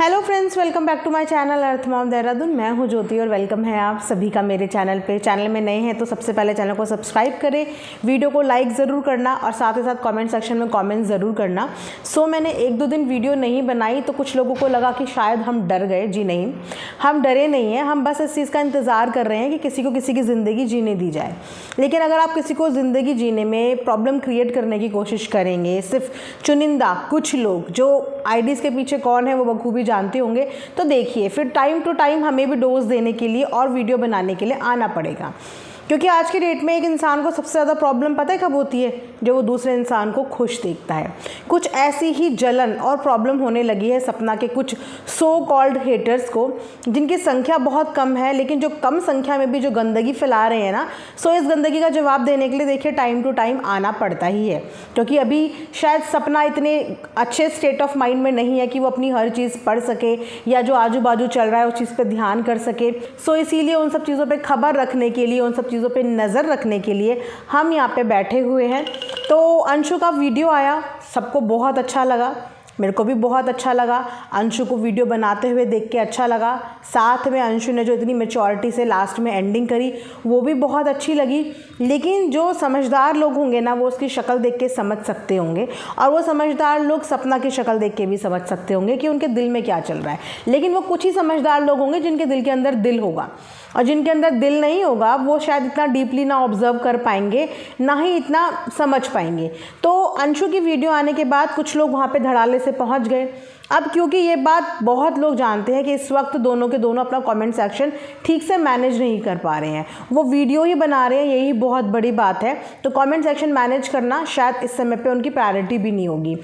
Hello friends, welcome back to my channel earth mom Dehradun. मैं हूं ज्योति और वेलकम है आप सभी का मेरे चैनल पे। चैनल में नए हैं तो सबसे पहले चैनल को सब्सक्राइब करें, वीडियो को लाइक ज़रूर करना और साथ ही साथ कमेंट सेक्शन में कमेंट ज़रूर करना। मैंने 1-2 दिन वीडियो नहीं बनाई तो कुछ लोगों को लगा कि शायद हम डर गए। जी नहीं, हम डरे नहीं हैं, हम बस इस चीज़ का इंतज़ार कर रहे हैं कि किसी को किसी की ज़िंदगी जीने दी जाए। लेकिन अगर आप किसी को ज़िंदगी जीने में प्रॉब्लम क्रिएट करने की कोशिश करेंगे, सिर्फ चुनिंदा कुछ लोग जो आईडीज़ के पीछे कौन है वो बखूबी जानते होंगे, तो देखिए फिर टाइम टू टाइम हमें भी डोज देने के लिए और वीडियो बनाने के लिए आना पड़ेगा। क्योंकि आज के डेट में एक इंसान को सबसे ज़्यादा प्रॉब्लम पता है कब होती है? जो वो दूसरे इंसान को खुश देखता है। कुछ ऐसी ही जलन और प्रॉब्लम होने लगी है सपना के कुछ सो कॉल्ड हेटर्स को, जिनकी संख्या बहुत कम है, लेकिन जो कम संख्या में भी जो गंदगी फैला रहे हैं ना, इस गंदगी का जवाब देने के लिए देखिए टाइम टू टाइम आना पड़ता ही है। क्योंकि अभी शायद सपना इतने अच्छे स्टेट ऑफ माइंड में नहीं है कि वो अपनी हर चीज़ पढ़ सके या जो आजू बाजू चल रहा है उस चीज़ पर ध्यान कर सके। इसीलिए उन सब चीज़ों पर खबर रखने के लिए, उन सब चीज़ों पे नज़र रखने के लिए हम यहाँ पे बैठे हुए हैं। तो अंशु का वीडियो आया, सबको बहुत अच्छा लगा, मेरे को भी बहुत अच्छा लगा। अंशु को वीडियो बनाते हुए देख के अच्छा लगा। साथ में अंशु ने जो इतनी मैच्योरिटी से लास्ट में एंडिंग करी वो भी बहुत अच्छी लगी। लेकिन जो समझदार लोग होंगे ना, वो उसकी शक्ल देख के समझ सकते होंगे, और वो समझदार लोग सपना की शक्ल देख के भी समझ सकते होंगे कि उनके दिल में क्या चल रहा है। लेकिन वो कुछ ही समझदार लोग होंगे जिनके दिल के अंदर दिल होगा, और जिनके अंदर दिल नहीं होगा वो शायद इतना डीपली ना ऑब्जर्व कर पाएंगे, ना ही इतना समझ पाएंगे। तो अंशु की वीडियो आने के बाद कुछ लोग वहाँ पे धड़ाले से पहुँच गए। अब क्योंकि ये बात बहुत लोग जानते हैं कि इस वक्त दोनों के दोनों अपना कमेंट सेक्शन ठीक से मैनेज नहीं कर पा रहे हैं, वो वीडियो ही बना रहे हैं, यही बहुत बड़ी बात है। तो कमेंट सेक्शन मैनेज करना शायद इस समय पे उनकी प्रायोरिटी भी नहीं होगी।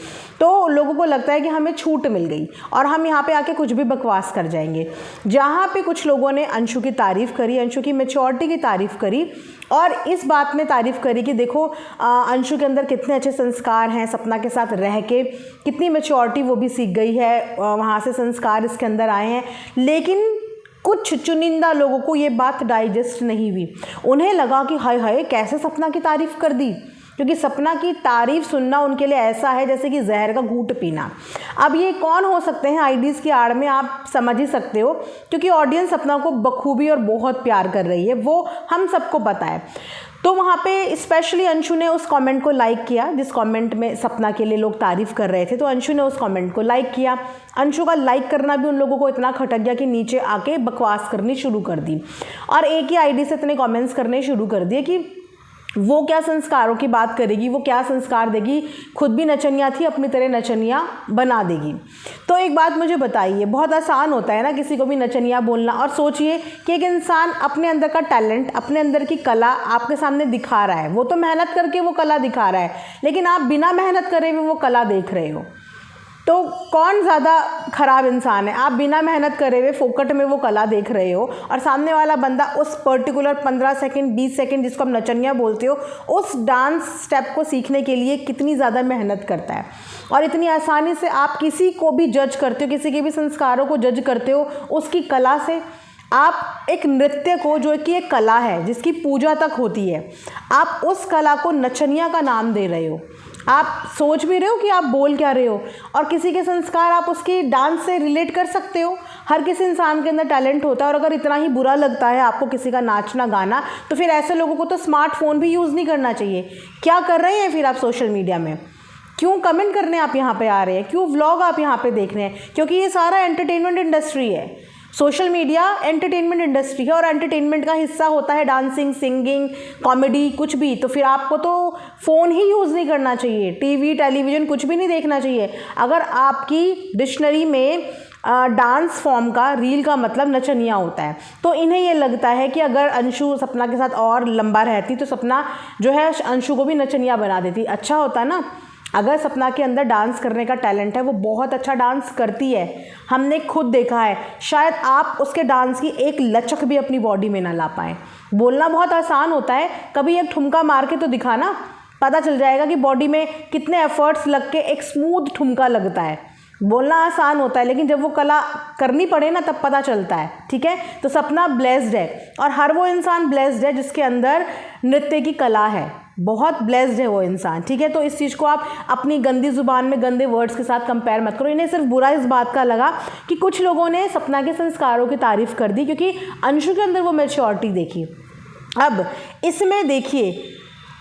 तो लोगों को लगता है कि हमें छूट मिल गई और हम यहाँ पे आके कुछ भी बकवास कर जाएंगे। जहाँ पे कुछ लोगों ने अंशु की तारीफ़ करी, अंशु की मैच्योरिटी की तारीफ़ करी, और इस बात में तारीफ़ करी कि देखो अंशु के अंदर कितने अच्छे संस्कार हैं, सपना के साथ रह के कितनी मैच्योरिटी वो भी सीख गई है, वहाँ से संस्कार इसके अंदर आए हैं। लेकिन कुछ चुनिंदा लोगों को ये बात डाइजेस्ट नहीं हुई। उन्हें लगा कि हाय हाय कैसे सपना की तारीफ़ कर दी, क्योंकि सपना की तारीफ़ सुनना उनके लिए ऐसा है जैसे कि जहर का घूंट पीना। अब ये कौन हो सकते हैं आईडीज़ की आड़ में, आप समझ ही सकते हो, क्योंकि ऑडियंस सपना को बखूबी और बहुत प्यार कर रही है, वो हम सबको पता है। तो वहाँ पे स्पेशली अंशु ने उस कमेंट को लाइक किया जिस कमेंट में सपना के लिए लोग तारीफ़ कर रहे थे। तो अंशु ने उस कमेंट को लाइक किया। अंशु का लाइक करना भी उन लोगों को इतना खटक गया कि नीचे आके बकवास करनी शुरू कर दी, और एक ही आईडी से इतने कमेंट्स करने शुरू कर दिए कि वो क्या संस्कारों की बात करेगी, वो क्या संस्कार देगी, खुद भी नचनिया थी, अपनी तरह नचनिया बना देगी। तो एक बात मुझे बताइए, बहुत आसान होता है ना किसी को भी नचनिया बोलना, और सोचिए कि एक इंसान अपने अंदर का टैलेंट, अपने अंदर की कला आपके सामने दिखा रहा है। वो तो मेहनत करके वो कला दिखा रहा है, लेकिन आप बिना मेहनत करे हुए वो कला देख रहे हो। तो कौन ज़्यादा ख़राब इंसान है? आप बिना मेहनत करे हुए फोकट में वो कला देख रहे हो, और सामने वाला बंदा उस पर्टिकुलर 15 सेकंड 20 सेकंड जिसको आप नचनिया बोलते हो, उस डांस स्टेप को सीखने के लिए कितनी ज़्यादा मेहनत करता है। और इतनी आसानी से आप किसी को भी जज करते हो, किसी के भी संस्कारों को जज करते हो उसकी कला से। आप एक नृत्य को, जो कि एक कला है जिसकी पूजा तक होती है, आप उस कला को नचनिया का नाम दे रहे हो। आप सोच भी रहे हो कि आप बोल क्या रहे हो, और किसी के संस्कार आप उसकी डांस से रिलेट कर सकते हो। हर किसी इंसान के अंदर टैलेंट होता है, और अगर इतना ही बुरा लगता है आपको किसी का नाचना गाना, तो फिर ऐसे लोगों को तो स्मार्टफोन भी यूज़ नहीं करना चाहिए। क्या कर रहे हैं फिर आप सोशल मीडिया में? क्यों कमेंट करने आप यहाँ पे आ रहे हैं? क्यों व्लॉग आप यहाँ पे देख रहे हैं? क्योंकि ये सारा एंटरटेनमेंट इंडस्ट्री है। सोशल मीडिया एंटरटेनमेंट इंडस्ट्री है, और एंटरटेनमेंट का हिस्सा होता है डांसिंग, सिंगिंग, कॉमेडी, कुछ भी। तो फिर आपको तो फ़ोन ही यूज़ नहीं करना चाहिए, टीवी टेलीविज़न कुछ भी नहीं देखना चाहिए। अगर आपकी डिक्शनरी में डांस फॉर्म का, रील का मतलब नचनिया होता है, तो इन्हें ये लगता है कि अगर अंशु सपना के साथ और लंबा रहती तो सपना जो है अंशु को भी नचनिया बना देती। अच्छा होता ना अगर सपना के अंदर डांस करने का टैलेंट है, वो बहुत अच्छा डांस करती है, हमने खुद देखा है। शायद आप उसके डांस की एक लचक भी अपनी बॉडी में ना ला पाएँ। बोलना बहुत आसान होता है, कभी एक ठुमका मार के तो दिखाना, पता चल जाएगा कि बॉडी में कितने एफर्ट्स लग के एक स्मूथ ठुमका लगता है। बोलना आसान होता है, लेकिन जब वो कला करनी पड़े ना तब पता चलता है। ठीक है, तो सपना ब्लेस्ड है, और हर वो इंसान ब्लेस्ड है जिसके अंदर नृत्य की कला है। बहुत ब्लेस्ड है वो इंसान, ठीक है। तो इस चीज़ को आप अपनी गंदी ज़ुबान में गंदे वर्ड्स के साथ कंपेयर मत करो। इन्हें सिर्फ बुरा इस बात का लगा कि कुछ लोगों ने सपना के संस्कारों की तारीफ़ कर दी क्योंकि अंशु के अंदर वो मैच्योरिटी देखी। अब इसमें देखिए,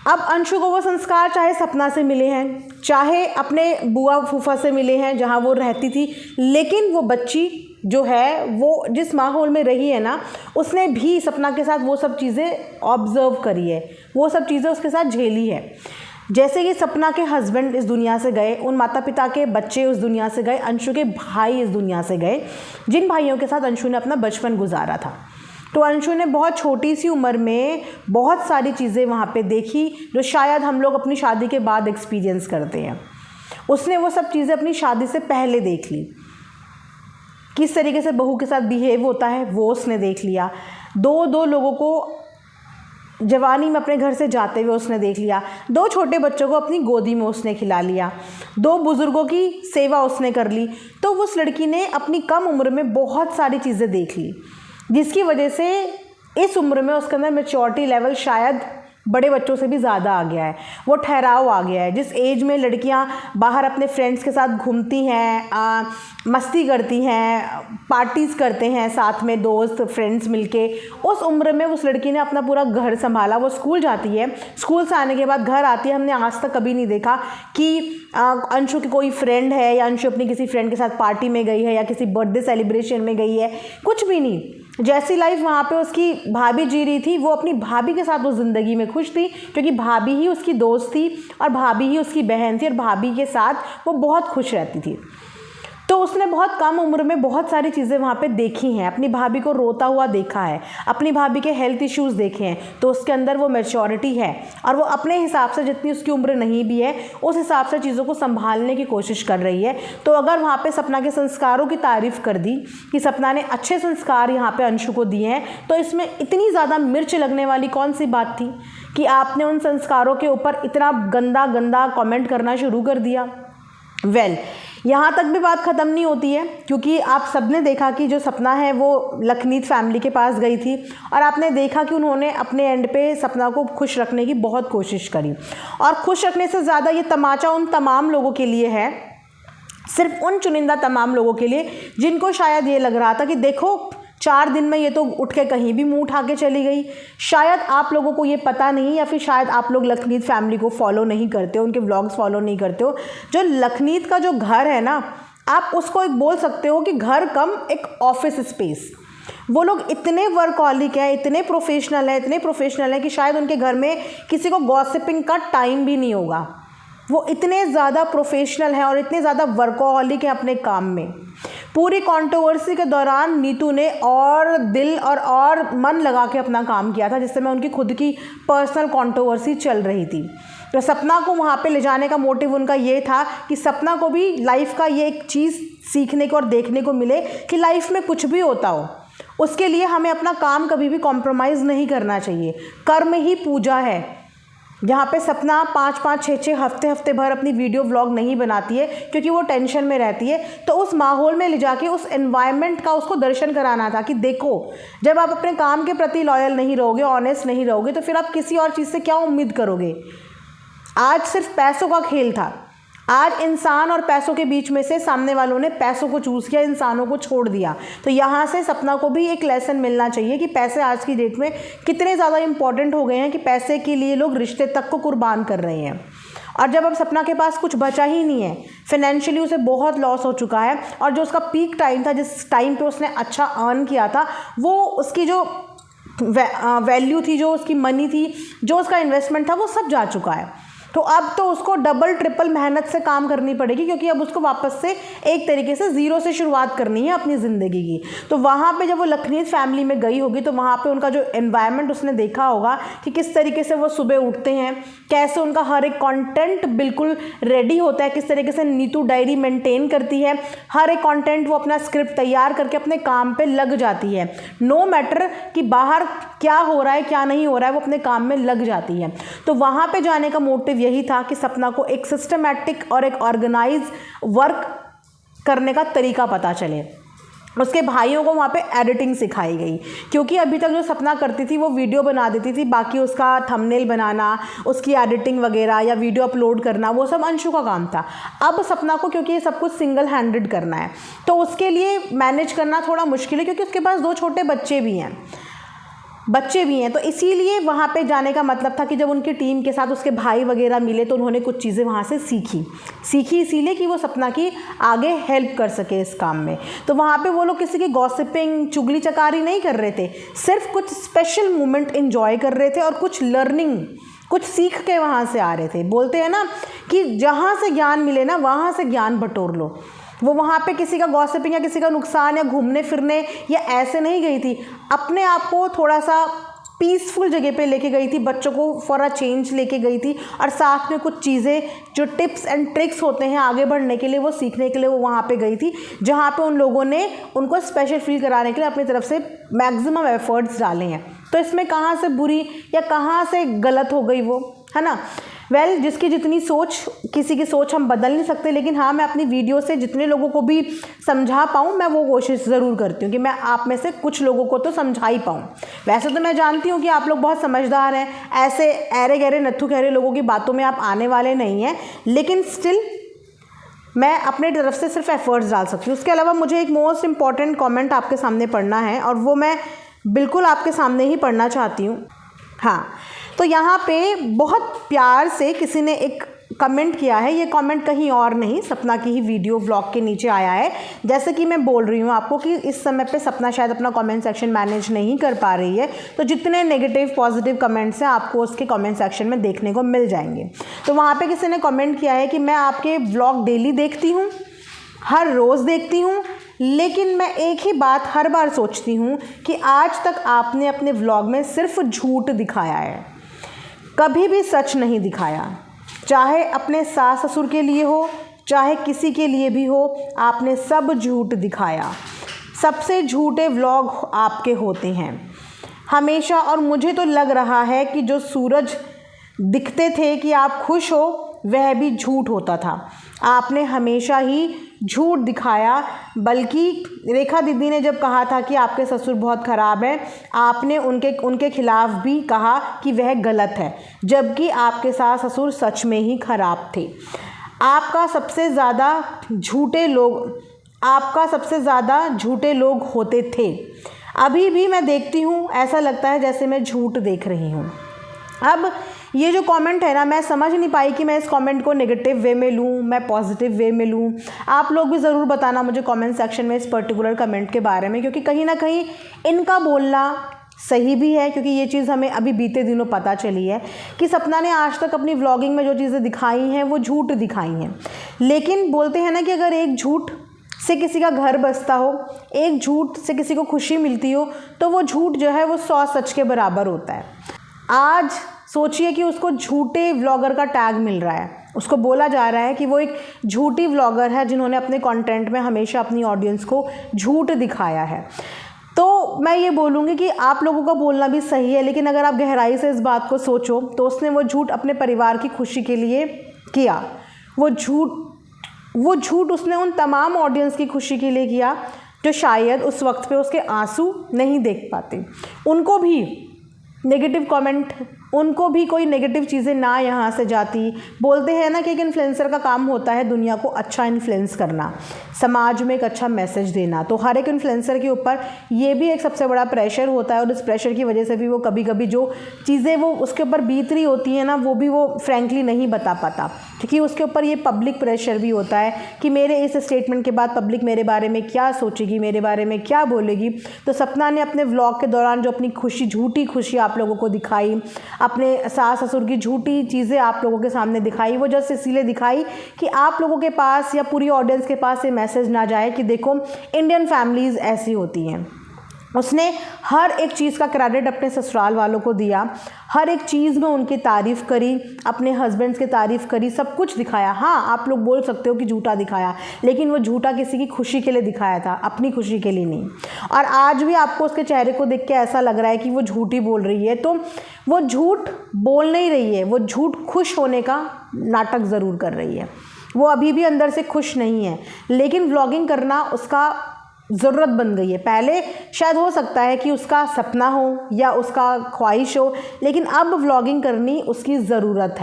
अब अंशु को वो संस्कार चाहे सपना से मिले हैं, चाहे अपने बुआ फूफा से मिले हैं जहाँ वो रहती थी, लेकिन वो बच्ची जो है वो जिस माहौल में रही है ना, उसने भी सपना के साथ वो सब चीज़ें ऑब्ज़र्व करी है, वो सब चीज़ें उसके साथ झेली है। जैसे कि सपना के हस्बैंड इस दुनिया से गए, उन माता पिता के बच्चे उस दुनिया से गए, अंशु के भाई इस दुनिया से गए, जिन भाइयों के साथ अंशु ने अपना बचपन गुजारा था। तो अंशु ने बहुत छोटी सी उम्र में बहुत सारी चीज़ें वहाँ पे देखी जो शायद हम लोग अपनी शादी के बाद एक्सपीरियंस करते हैं। उसने वो सब चीज़ें अपनी शादी से पहले देख ली, किस तरीके से बहू के साथ बिहेव होता है वो उसने देख लिया। दो लोगों को जवानी में अपने घर से जाते हुए उसने देख लिया, 2 छोटे बच्चों को अपनी गोदी में उसने खिला लिया, 2 बुज़ुर्गों की सेवा उसने कर ली। तो उस लड़की ने अपनी कम उम्र में बहुत सारी चीज़ें देख ली, जिसकी वजह से इस उम्र में उसके अंदर मैच्योरिटी लेवल शायद बड़े बच्चों से भी ज़्यादा आ गया है, वो ठहराव आ गया है। जिस एज में लड़कियां बाहर अपने फ्रेंड्स के साथ घूमती हैं, मस्ती करती हैं, पार्टीज़ करते हैं साथ में दोस्त फ्रेंड्स मिलके, उस उम्र में उस लड़की ने अपना पूरा घर संभाला। वो स्कूल जाती है, स्कूल से आने के बाद घर आती है। हमने आज तक कभी नहीं देखा कि अंशु की कोई फ्रेंड है या अंशु अपनी किसी फ्रेंड के साथ पार्टी में गई है या किसी बर्थडे सेलिब्रेशन में गई है, कुछ भी नहीं। जैसी लाइफ वहाँ पे उसकी भाभी जी रही थी, वो अपनी भाभी के साथ उस ज़िंदगी में खुश थी, क्योंकि भाभी ही उसकी दोस्त थी और भाभी ही उसकी बहन थी और भाभी के साथ वो बहुत खुश रहती थी। तो उसने बहुत कम उम्र में बहुत सारी चीज़ें वहाँ पे देखी हैं, अपनी भाभी को रोता हुआ देखा है, अपनी भाभी के हेल्थ इश्यूज़ देखे हैं। तो उसके अंदर वो मैच्योरिटी है और वो अपने हिसाब से, जितनी उसकी उम्र नहीं भी है, उस हिसाब से चीज़ों को संभालने की कोशिश कर रही है। तो अगर वहाँ पे सपना के संस्कारों की तारीफ़ कर दी कि सपना ने अच्छे संस्कार यहाँ पे अंशु को दिए हैं, तो इसमें इतनी ज़्यादा मिर्च लगने वाली कौन सी बात थी कि आपने उन संस्कारों के ऊपर इतना गंदा गंदा कमेंट करना शुरू कर दिया। यहाँ तक भी बात ख़त्म नहीं होती है, क्योंकि आप सबने देखा कि जो सपना है वो लखनीत फैमिली के पास गई थी और आपने देखा कि उन्होंने अपने एंड पे सपना को खुश रखने की बहुत कोशिश करी। और खुश रखने से ज़्यादा ये तमाचा उन तमाम लोगों के लिए है, सिर्फ उन चुनिंदा तमाम लोगों के लिए जिनको शायद ये लग रहा था कि देखो 4 दिन में ये तो उठ के कहीं भी मुंह उठा के चली गई। शायद आप लोगों को ये पता नहीं, या फिर शायद आप लोग लखनीत फैमिली को फॉलो नहीं करते हो, उनके व्लॉग्स फॉलो नहीं करते हो। जो लखनीत का जो घर है ना, आप उसको एक बोल सकते हो कि घर कम एक ऑफिस स्पेस। वो लोग इतने वर्कहॉलिक हैं, इतने प्रोफेशनल हैं कि शायद उनके घर में किसी को गॉसिपिंग का टाइम भी नहीं होगा। वो इतने ज़्यादा प्रोफेशनल हैं और इतने ज़्यादा वर्कहॉलिक हैं अपने काम में। पूरी कंट्रोवर्सी के दौरान नीतू ने और दिल और मन लगा के अपना काम किया था, जिस समय उनकी खुद की पर्सनल कंट्रोवर्सी चल रही थी। तो सपना को वहाँ पे ले जाने का मोटिव उनका ये था कि सपना को भी लाइफ का ये एक चीज़ सीखने को और देखने को मिले कि लाइफ में कुछ भी होता हो, उसके लिए हमें अपना काम कभी भी कॉम्प्रोमाइज़ नहीं करना चाहिए। कर्म ही पूजा है। जहाँ पे सपना 5-5, 6-6 हफ्ते भर अपनी वीडियो व्लॉग नहीं बनाती है क्योंकि वो टेंशन में रहती है। तो उस माहौल में ले जाके उस एनवायरनमेंट का उसको दर्शन कराना था कि देखो, जब आप अपने काम के प्रति लॉयल नहीं रहोगे, ऑनेस्ट नहीं रहोगे, तो फिर आप किसी और चीज़ से क्या उम्मीद करोगे। आज सिर्फ पैसों का खेल था। आज इंसान और पैसों के बीच में से सामने वालों ने पैसों को चूज़ किया, इंसानों को छोड़ दिया। तो यहाँ से सपना को भी एक लेसन मिलना चाहिए कि पैसे आज की डेट में कितने ज़्यादा इम्पॉर्टेंट हो गए हैं कि पैसे के लिए लोग रिश्ते तक को कुर्बान कर रहे हैं। और जब अब सपना के पास कुछ बचा ही नहीं है, फाइनेंशियली उसे बहुत लॉस हो चुका है, और जो उसका पीक टाइम था, जिस टाइम पे उसने अच्छा अर्न किया था, वो उसकी जो वैल्यू थी, जो उसकी मनी थी, जो उसका इन्वेस्टमेंट था, वो सब जा चुका है। तो अब तो उसको डबल ट्रिपल मेहनत से काम करनी पड़ेगी, क्योंकि अब उसको वापस से एक तरीके से ज़ीरो से शुरुआत करनी है अपनी ज़िंदगी की। तो वहाँ पे जब वो लखनीत फैमिली में गई होगी, तो वहाँ पे उनका जो एनवायरनमेंट उसने देखा होगा कि किस तरीके से वो सुबह उठते हैं, कैसे उनका हर एक कंटेंट बिल्कुल रेडी होता है, किस तरीके से नीतू डायरी मेंटेन करती है, हर एक कंटेंट वो अपना स्क्रिप्ट तैयार करके अपने काम पे लग जाती है। नो मैटर कि बाहर क्या हो रहा है क्या नहीं हो रहा है, वो अपने काम में लग जाती है। तो वहाँ पे जाने का मोटिव यही था कि सपना को एक सिस्टमैटिक और एक ऑर्गेनाइज वर्क करने का तरीका पता चले। उसके भाइयों को वहाँ पे एडिटिंग सिखाई गई, क्योंकि अभी तक जो सपना करती थी वो वीडियो बना देती थी, बाकी उसका थंबनेल बनाना, उसकी एडिटिंग वगैरह या वीडियो अपलोड करना वो सब अंशु का काम था। अब सपना को क्योंकि ये सब कुछ सिंगल हैंडेड करना है तो उसके लिए मैनेज करना थोड़ा मुश्किल है, क्योंकि उसके पास 2 छोटे बच्चे भी हैं, तो इसीलिए वहाँ पे जाने का मतलब था कि जब उनकी टीम के साथ उसके भाई वगैरह मिले तो उन्होंने कुछ चीज़ें वहाँ से सीखी इसीलिए कि वो सपना की आगे हेल्प कर सके इस काम में। तो वहाँ पे वो लोग किसी की गॉसिपिंग चुगली चकारी नहीं कर रहे थे, सिर्फ कुछ स्पेशल मोमेंट एंजॉय कर रहे थे और कुछ लर्निंग, कुछ सीख के वहाँ से आ रहे थे। बोलते हैं ना कि जहाँ से ज्ञान मिले ना वहाँ से ज्ञान बटोर लो। वो वहाँ पे किसी का गॉसिपिंग या किसी का नुकसान या घूमने फिरने या ऐसे नहीं गई थी, अपने आप को थोड़ा सा पीसफुल जगह पे लेके गई थी, बच्चों को फॉर अ चेंज लेके गई थी, और साथ में कुछ चीज़ें जो टिप्स एंड ट्रिक्स होते हैं आगे बढ़ने के लिए वो सीखने के लिए वो वहाँ पे गई थी, जहाँ पे उन लोगों ने उनको स्पेशल फील कराने के लिए अपनी तरफ से मैक्सिमम एफर्ट्स डाले हैं। तो इसमें कहाँ से बुरी या कहाँ से गलत हो गई वो, है ना। वेल, जिसकी जितनी सोच, किसी की सोच हम बदल नहीं सकते, लेकिन हाँ मैं अपनी वीडियो से जितने लोगों को भी समझा पाऊँ मैं वो कोशिश ज़रूर करती हूँ कि मैं आप में से कुछ लोगों को तो समझा ही पाऊँ। वैसे तो मैं जानती हूँ कि आप लोग बहुत समझदार हैं, ऐसे ऐरे गहरे नत्थु खैरे लोगों की बातों में आप आने वाले नहीं हैं, लेकिन स्टिल मैं अपने तरफ से सिर्फ एफर्ट्स डाल सकती हूँ। उसके अलावा मुझे एक मोस्ट इम्पॉर्टेंट कॉमेंट आपके सामने पढ़ना है और वो मैं बिल्कुल आपके सामने ही पढ़ना चाहती हूँ। हाँ, तो यहाँ पे बहुत प्यार से किसी ने एक कमेंट किया है, ये कमेंट कहीं और नहीं, सपना की ही वीडियो ब्लॉग के नीचे आया है। जैसे कि मैं बोल रही हूँ आपको कि इस समय पे सपना शायद अपना कमेंट सेक्शन मैनेज नहीं कर पा रही है, तो जितने नेगेटिव पॉजिटिव कमेंट्स हैं आपको उसके कमेंट सेक्शन में देखने को मिल जाएंगे। तो वहाँ पे किसी ने कमेंट किया है कि मैं आपके ब्लॉग डेली देखती हूँ, हर रोज़ देखती हूँ, लेकिन मैं एक ही बात हर बार सोचती हूँ कि आज तक आपने अपने व्लॉग में सिर्फ झूठ दिखाया है, कभी भी सच नहीं दिखाया। चाहे अपने सास ससुर के लिए हो, चाहे किसी के लिए भी हो, आपने सब झूठ दिखाया। सबसे झूठे व्लॉग आपके होते हैं हमेशा। और मुझे तो लग रहा है कि जो सूरज दिखते थे कि आप खुश हो, वह भी झूठ होता था। आपने हमेशा ही झूठ दिखाया। बल्कि रेखा दीदी ने जब कहा था कि आपके ससुर बहुत ख़राब हैं, आपने उनके खिलाफ़ भी कहा कि वह गलत है, जबकि आपके सास ससुर सच में ही ख़राब थे। आपका सबसे ज़्यादा झूठे लोग होते थे। अभी भी मैं देखती हूँ, ऐसा लगता है जैसे मैं झूठ देख रही हूँ। अब ये जो कमेंट है ना, मैं समझ नहीं पाई कि मैं इस कमेंट को नेगेटिव वे में लूँ, मैं पॉजिटिव वे में लूँ। आप लोग भी ज़रूर बताना मुझे कमेंट सेक्शन में इस पर्टिकुलर कमेंट के बारे में, क्योंकि कहीं ना कहीं इनका बोलना सही भी है, क्योंकि ये चीज़ हमें अभी बीते दिनों पता चली है कि सपना ने आज तक अपनी व्लॉगिंग में जो चीज़ें दिखाई हैं वो झूठ दिखाई हैं। लेकिन बोलते हैं ना कि अगर एक झूठ से किसी का घर बसता हो, एक झूठ से किसी को खुशी मिलती हो, तो वो झूठ जो है वो 100 सच के बराबर होता है। आज सोचिए कि उसको झूठे व्लॉगर का टैग मिल रहा है, उसको बोला जा रहा है कि वो एक झूठी व्लॉगर है जिन्होंने अपने कंटेंट में हमेशा अपनी ऑडियंस को झूठ दिखाया है। तो मैं ये बोलूँगी कि आप लोगों का बोलना भी सही है, लेकिन अगर आप गहराई से इस बात को सोचो तो उसने वो झूठ अपने परिवार की खुशी के लिए किया। वो झूठ उसने उन तमाम ऑडियंस की खुशी के लिए किया जो शायद उस वक्त पे उसके आंसू नहीं देख पाते। उनको भी नेगेटिव कमेंट, उनको भी कोई नेगेटिव चीज़ें ना यहाँ से जाती। बोलते हैं ना कि एक इन्फ्लुएंसर का काम होता है दुनिया को अच्छा इन्फ्लुएंस करना, समाज में एक अच्छा मैसेज देना। तो हर एक इन्फ्लुएंसर के ऊपर ये भी एक सबसे बड़ा प्रेशर होता है, और इस प्रेशर की वजह से भी वो कभी कभी जो चीज़ें वो उसके ऊपर बीत रही होती हैं ना, वो भी वो फ्रेंकली नहीं बता पाता, क्योंकि उसके ऊपर ये पब्लिक प्रेशर भी होता है कि मेरे इस स्टेटमेंट के बाद पब्लिक मेरे बारे में क्या सोचेगी, मेरे बारे में क्या बोलेगी। तो सपना ने अपने व्लॉग के दौरान जो अपनी खुशी, झूठी खुशी आप लोगों को दिखाई, अपने सास ससुर की झूठी चीज़ें आप लोगों के सामने दिखाई, वो जस्ट इसीलिए दिखाई कि आप लोगों के पास या पूरी ऑडियंस के पास ये मैसेज ना जाए कि देखो इंडियन फैमिलीज़ ऐसी होती हैं। उसने हर एक चीज़ का क्रेडिट अपने ससुराल वालों को दिया, हर एक चीज़ में उनकी तारीफ़ करी, अपने हस्बैंड्स की तारीफ़ करी, सब कुछ दिखाया। हाँ, आप लोग बोल सकते हो कि झूठा दिखाया, लेकिन वो झूठा किसी की खुशी के लिए दिखाया था, अपनी खुशी के लिए नहीं। और आज भी आपको उसके चेहरे को देख के ऐसा लग रहा है कि वो झूठी बोल रही है। तो वो झूठ बोल नहीं रही है, वो झूठ खुश होने का नाटक ज़रूर कर रही है। वो अभी भी अंदर से खुश नहीं है, लेकिन व्लॉगिंग करना उसका ज़रूरत बन गई है। पहले शायद हो सकता है कि उसका सपना हो या उसका ख्वाहिश हो, लेकिन अब व्लॉगिंग करनी उसकी ज़रूरत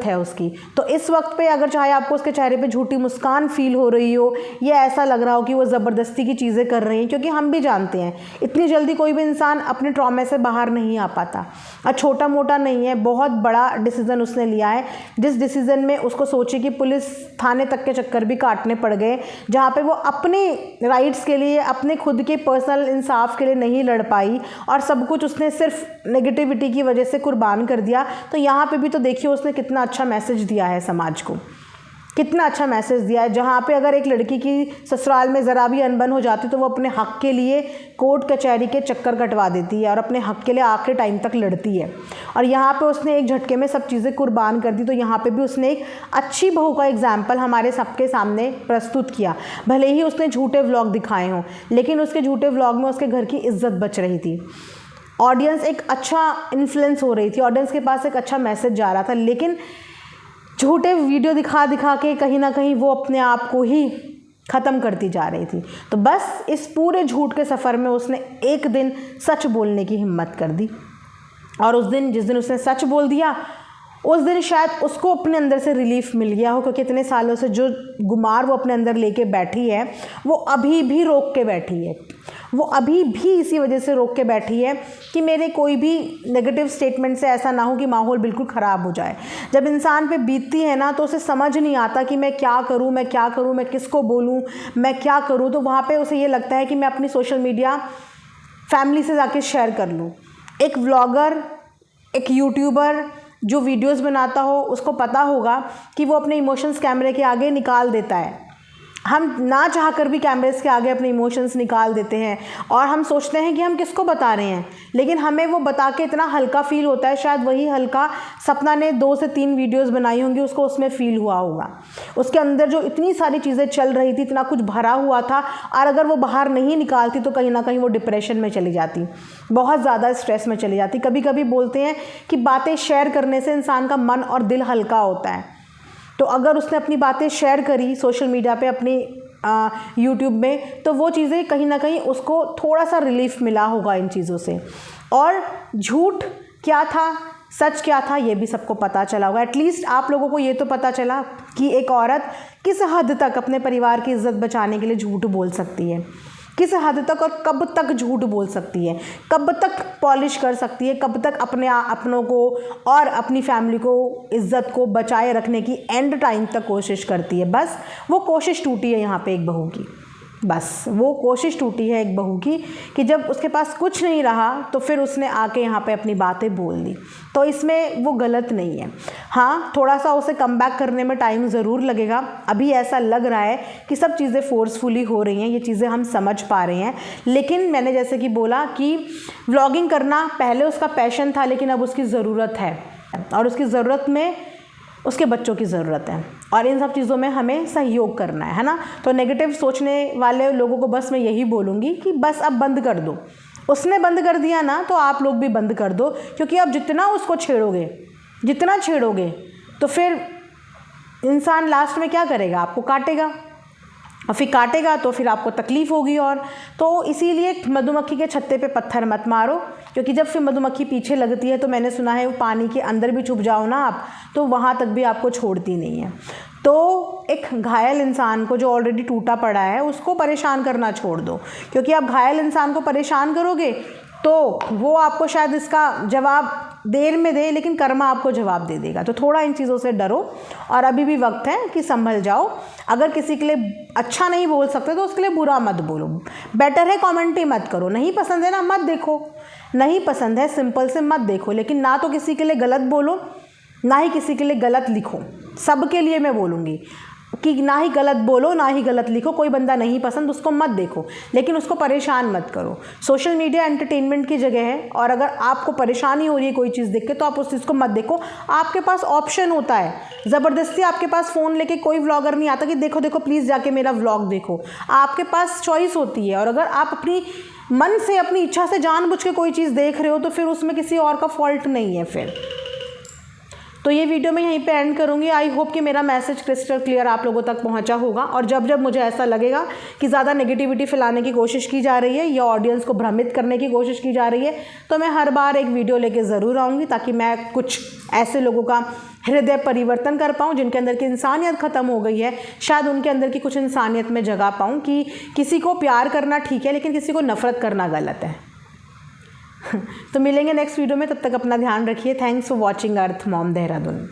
है उसकी। तो इस वक्त पे अगर चाहे आपको उसके चेहरे पे झूठी मुस्कान फील हो रही हो या ऐसा लग रहा हो कि वो ज़बरदस्ती की चीज़ें कर रही हैं, क्योंकि हम भी जानते हैं इतनी जल्दी कोई भी इंसान अपने ट्रॉमे से बाहर नहीं आ पाता। और छोटा मोटा नहीं है, बहुत बड़ा डिसीज़न उसने लिया है, जिस डिसीज़न में उसको सोचे कि पुलिस थाने तक के चक्कर भी काटने पड़ गए, जहाँ पे वो अपने राइट्स के लिए, अपने खुद के पर्सनल इंसाफ के लिए नहीं लड़ पाई और सब कुछ उसने सिर्फ नेगेटिविटी की वजह से कुर्बान कर दिया। तो यहाँ पे भी तो देखिए उसने कितना अच्छा मैसेज दिया है समाज को, कितना अच्छा मैसेज दिया है। जहाँ पे अगर एक लड़की की ससुराल में ज़रा भी अनबन हो जाती तो वो अपने हक़ के लिए कोर्ट कचहरी के चक्कर कटवा देती है और अपने हक़ के लिए आखिरी टाइम तक लड़ती है। और यहाँ पे उसने एक झटके में सब चीज़ें कुर्बान कर दी। तो यहाँ पे भी उसने एक अच्छी बहू का एग्जाम्पल हमारे सबके सामने प्रस्तुत किया। भले ही उसने झूठे व्लॉग दिखाए हों, लेकिन उसके झूठे व्लॉग में उसके घर की इज्जत बच रही थी, ऑडियंस एक अच्छा इन्फ्लुएंस हो रही थी, ऑडियंस के पास एक अच्छा मैसेज जा रहा था। लेकिन झूठे वीडियो दिखा दिखा के कहीं ना कहीं वो अपने आप को ही ख़त्म करती जा रही थी। तो बस इस पूरे झूठ के सफ़र में उसने एक दिन सच बोलने की हिम्मत कर दी, और उस दिन जिस दिन उसने सच बोल दिया उस दिन शायद उसको अपने अंदर से रिलीफ मिल गया हो, क्योंकि इतने सालों से जो गुमार वो अपने अंदर लेके बैठी है वो अभी भी रोक के बैठी है। वो अभी भी इसी वजह से रोक के बैठी है कि मेरे कोई भी नेगेटिव स्टेटमेंट से ऐसा ना हो कि माहौल बिल्कुल ख़राब हो जाए। जब इंसान पे बीतती है ना तो उसे समझ नहीं आता कि मैं क्या करूं, मैं किसको बोलूं, मैं क्या करूं। तो वहाँ पे उसे ये लगता है कि मैं अपनी सोशल मीडिया फैमिली से जाके शेयर कर लूँ। एक व्लॉगर, एक यूट्यूबर जो वीडियोस बनाता हो उसको पता होगा कि वो अपने इमोशंस कैमरे के आगे निकाल देता है। हम ना चाहकर भी कैमरेस के आगे अपने इमोशंस निकाल देते हैं और हम सोचते हैं कि हम किसको बता रहे हैं, लेकिन हमें वो बता के इतना हल्का फील होता है। शायद वही हल्का सपना ने 2 से 3 वीडियोस बनाई होंगी, उसको उसमें फ़ील हुआ होगा। उसके अंदर जो इतनी सारी चीज़ें चल रही थी, इतना कुछ भरा हुआ था, और अगर वो बाहर नहीं निकालती तो कहीं ना कहीं वो डिप्रेशन में चली जाती, बहुत ज़्यादा स्ट्रेस में चली जाती। कभी कभी बोलते हैं कि बातें शेयर करने से इंसान का मन और दिल हल्का होता है। तो अगर उसने अपनी बातें शेयर करी सोशल मीडिया पे, अपनी यूट्यूब में, तो वो चीज़ें कहीं ना कहीं उसको थोड़ा सा रिलीफ मिला होगा इन चीज़ों से। और झूठ क्या था, सच क्या था, ये भी सबको पता चला होगा। एटलीस्ट आप लोगों को ये तो पता चला कि एक औरत किस हद तक अपने परिवार की इज्जत बचाने के लिए झूठ बोल सकती है, किस हद तक और कब तक झूठ बोल सकती है, कब तक पॉलिश कर सकती है, कब तक अपनों को और अपनी फैमिली को, इज्जत को बचाए रखने की एंड टाइम तक कोशिश करती है। बस वो कोशिश टूटी है यहाँ पे एक बहू की, बस वो कोशिश टूटी है एक बहू की कि जब उसके पास कुछ नहीं रहा तो फिर उसने आके यहाँ पे अपनी बातें बोल दी। तो इसमें वो गलत नहीं है। हाँ, थोड़ा सा उसे कम बैक करने में टाइम ज़रूर लगेगा। अभी ऐसा लग रहा है कि सब चीज़ें फोर्सफुली हो रही हैं, ये चीज़ें हम समझ पा रहे हैं। लेकिन मैंने जैसे कि बोला कि व्लॉगिंग करना पहले उसका पैशन था, लेकिन अब उसकी ज़रूरत है, और उसकी ज़रूरत में उसके बच्चों की ज़रूरत है, और इन सब चीज़ों में हमें सहयोग करना है ना। तो नेगेटिव सोचने वाले लोगों को बस मैं यही बोलूँगी कि बस अब बंद कर दो। उसने बंद कर दिया ना तो आप लोग भी बंद कर दो, क्योंकि अब जितना उसको छेड़ोगे तो फिर इंसान लास्ट में क्या करेगा, आपको काटेगा, और फिर काटेगा तो फिर आपको तकलीफ़ होगी। और तो इसीलिए मधुमक्खी के छत्ते पे पत्थर मत मारो, क्योंकि जब फिर मधुमक्खी पीछे लगती है तो मैंने सुना है वो पानी के अंदर भी छुप जाओ ना आप, तो वहाँ तक भी आपको छोड़ती नहीं है। तो एक घायल इंसान को जो ऑलरेडी टूटा पड़ा है उसको परेशान करना छोड़ दो, क्योंकि आप घायल इंसान को परेशान करोगे तो वो आपको शायद इसका जवाब देर में दे, लेकिन कर्मा आपको जवाब दे देगा। तो थोड़ा इन चीज़ों से डरो, और अभी भी वक्त है कि संभल जाओ। अगर किसी के लिए अच्छा नहीं बोल सकते तो उसके लिए बुरा मत बोलो, बेटर है कमेंट ही मत करो। नहीं पसंद है ना, मत देखो, नहीं पसंद है सिंपल से मत देखो। लेकिन ना तो किसी के लिए गलत बोलो, ना ही किसी के लिए गलत लिखो। सबके लिए मैं बोलूँगी कि ना ही गलत बोलो, ना ही गलत लिखो। कोई बंदा नहीं पसंद उसको मत देखो, लेकिन उसको परेशान मत करो। सोशल मीडिया एंटरटेनमेंट की जगह है, और अगर आपको परेशानी हो रही है कोई चीज़ देख के तो आप उस चीज़ को मत देखो। आपके पास ऑप्शन होता है, ज़बरदस्ती आपके पास फ़ोन लेके कोई व्लॉगर नहीं आता कि देखो देखो प्लीज़ जाके मेरा व्लॉग देखो। आपके पास चॉइस होती है, और अगर आप अपनी मन से, अपनी इच्छा से जानबूझ के कोई चीज़ देख रहे हो तो फिर उसमें किसी और का फॉल्ट नहीं है फिर। तो ये वीडियो मैं यहीं पे एंड करूँगी। आई होप कि मेरा मैसेज क्रिस्टल क्लियर आप लोगों तक पहुँचा होगा। और जब जब मुझे ऐसा लगेगा कि ज़्यादा नेगेटिविटी फैलाने की कोशिश की जा रही है या ऑडियंस को भ्रमित करने की कोशिश की जा रही है, तो मैं हर बार एक वीडियो लेके ज़रूर आऊँगी, ताकि मैं कुछ ऐसे लोगों का हृदय परिवर्तन कर पाऊँ जिनके अंदर की इंसानियत ख़त्म हो गई है। शायद उनके अंदर की कुछ इंसानियत में जगा पाऊँ कि किसी को प्यार करना ठीक है, लेकिन किसी को नफ़रत करना गलत है। तो मिलेंगे नेक्स्ट वीडियो में, तब तक अपना ध्यान रखिए। Thanks for watching earth mom Dehradun.